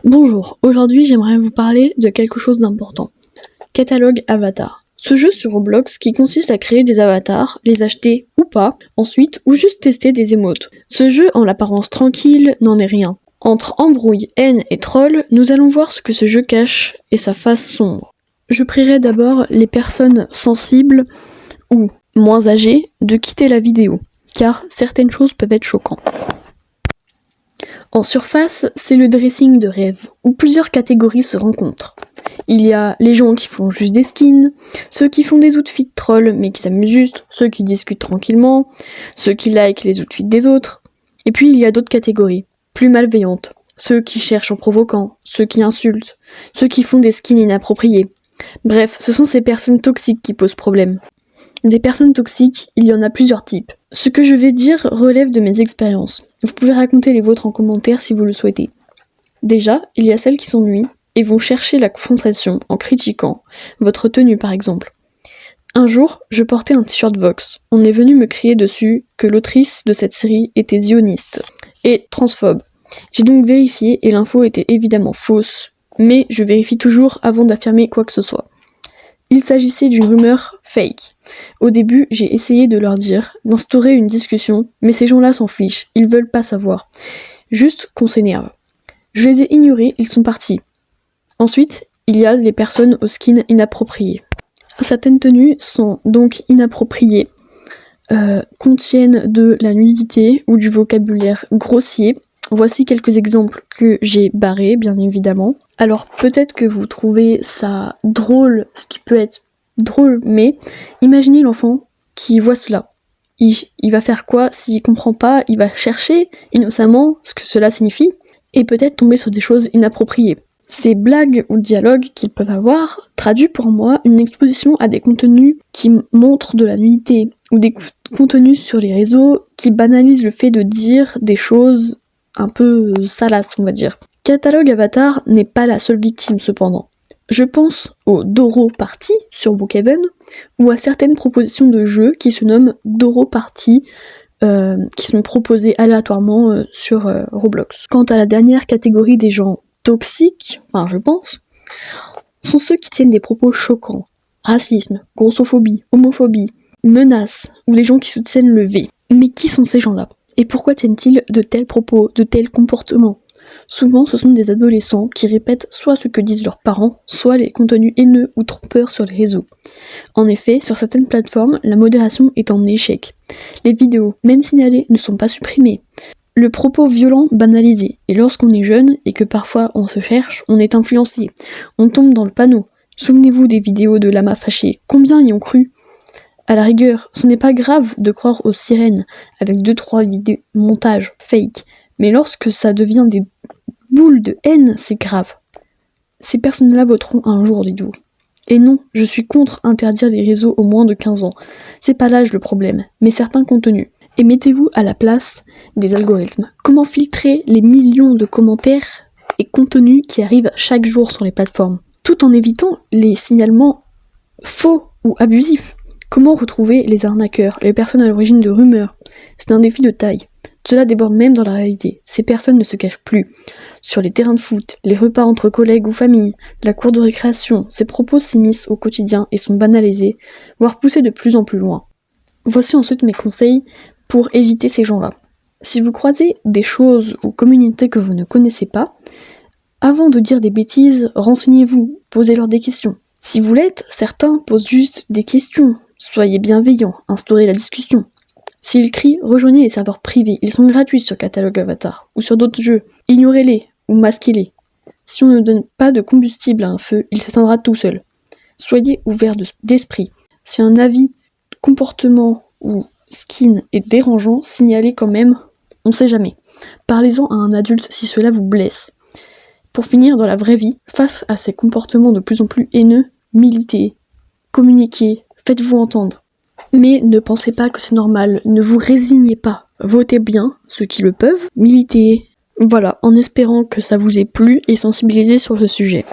Bonjour, aujourd'hui j'aimerais vous parler de quelque chose d'important. Catalogue Avatar. Ce jeu sur Roblox qui consiste à créer des avatars, les acheter ou pas, ensuite, ou juste tester des émotes. Ce jeu, en l'apparence tranquille, n'en est rien. Entre embrouille, haine et troll, nous allons voir ce que ce jeu cache et sa face sombre. Je prierai d'abord les personnes sensibles ou moins âgées de quitter la vidéo, car certaines choses peuvent être choquantes. En surface, c'est le dressing de rêve, où plusieurs catégories se rencontrent. Il y a les gens qui font juste des skins, ceux qui font des outfits trolls mais qui s'amusent juste, ceux qui discutent tranquillement, ceux qui like les outfits des autres. Et puis il y a d'autres catégories, plus malveillantes, ceux qui cherchent en provoquant, ceux qui insultent, ceux qui font des skins inappropriés. Bref, ce sont ces personnes toxiques qui posent problème. Des personnes toxiques, il y en a plusieurs types. Ce que je vais dire relève de mes expériences. Vous pouvez raconter les vôtres en commentaire si vous le souhaitez. Déjà, il y a celles qui s'ennuient et vont chercher la confrontation en critiquant votre tenue par exemple. Un jour, je portais un t-shirt Vox. On est venu me crier dessus que l'autrice de cette série était zioniste et transphobe. J'ai donc vérifié et l'info était évidemment fausse, mais je vérifie toujours avant d'affirmer quoi que ce soit. Il s'agissait d'une rumeur fake. Au début, j'ai essayé de leur dire, d'instaurer une discussion, mais ces gens-là s'en fichent, ils veulent pas savoir. Juste qu'on s'énerve. Je les ai ignorés, ils sont partis. Ensuite, il y a les personnes aux skins inappropriés. Certaines tenues sont donc inappropriées, contiennent de la nudité ou du vocabulaire grossier. Voici quelques exemples que j'ai barrés, bien évidemment. Alors peut-être que vous trouvez ça drôle, ce qui peut être drôle, mais imaginez l'enfant qui voit cela. Il va faire quoi s'il comprend pas? Il va chercher innocemment ce que cela signifie et peut-être tomber sur des choses inappropriées. Ces blagues ou dialogues qu'ils peuvent avoir traduisent pour moi une exposition à des contenus qui montrent de la nudité ou des contenus sur les réseaux qui banalisent le fait de dire des choses un peu salaces, on va dire. Catalogue Avatar n'est pas la seule victime cependant. Je pense au Doro Party sur Brookhaven ou à certaines propositions de jeux qui se nomment Doro Party qui sont proposés aléatoirement sur Roblox. Quant à la dernière catégorie des gens toxiques, je pense, sont ceux qui tiennent des propos choquants. Racisme, grossophobie, homophobie, menaces ou les gens qui soutiennent le V. Mais qui sont ces gens-là? Et pourquoi tiennent-ils de tels propos, de tels comportements? Souvent, ce sont des adolescents qui répètent soit ce que disent leurs parents, soit les contenus haineux ou trompeurs sur les réseaux. En effet, sur certaines plateformes, la modération est en échec. Les vidéos, même signalées, ne sont pas supprimées. Le propos violent banalisé, et lorsqu'on est jeune et que parfois on se cherche, on est influencé, on tombe dans le panneau. Souvenez-vous des vidéos de Lama fâché, combien y ont cru? À la rigueur, ce n'est pas grave de croire aux sirènes avec 2-3 vidéos montages fake, mais lorsque ça devient des boules de haine, c'est grave. Ces personnes-là voteront un jour, dites-vous. Et non, je suis contre interdire les réseaux aux moins de 15 ans. C'est pas l'âge le problème, mais certains contenus. Et mettez-vous à la place des algorithmes. Comment filtrer les millions de commentaires et contenus qui arrivent chaque jour sur les plateformes, tout en évitant les signalements faux ou abusifs? Comment retrouver les arnaqueurs, les personnes à l'origine de rumeurs? C'est un défi de taille. Cela déborde même dans la réalité. Ces personnes ne se cachent plus. Sur les terrains de foot, les repas entre collègues ou familles, la cour de récréation, ces propos s'immiscent au quotidien et sont banalisés, voire poussés de plus en plus loin. Voici ensuite mes conseils pour éviter ces gens-là. Si vous croisez des choses ou communautés que vous ne connaissez pas, avant de dire des bêtises, renseignez-vous, posez-leur des questions. Si vous l'êtes, certains posent juste des questions. Soyez bienveillants, instaurez la discussion. S'ils crient, rejoignez les serveurs privés, ils sont gratuits sur Catalogue Avatar, ou sur d'autres jeux. Ignorez-les, ou masquez-les. Si on ne donne pas de combustible à un feu, il s'éteindra tout seul. Soyez ouverts d'esprit. Si un avis, comportement ou skin est dérangeant, signalez quand même, on sait jamais. Parlez-en à un adulte si cela vous blesse. Pour finir, dans la vraie vie, face à ces comportements de plus en plus haineux, militez, communiquez, faites-vous entendre. Mais ne pensez pas que c'est normal, ne vous résignez pas, votez bien, ceux qui le peuvent, militez, voilà, en espérant que ça vous ait plu et sensibilisé sur ce sujet.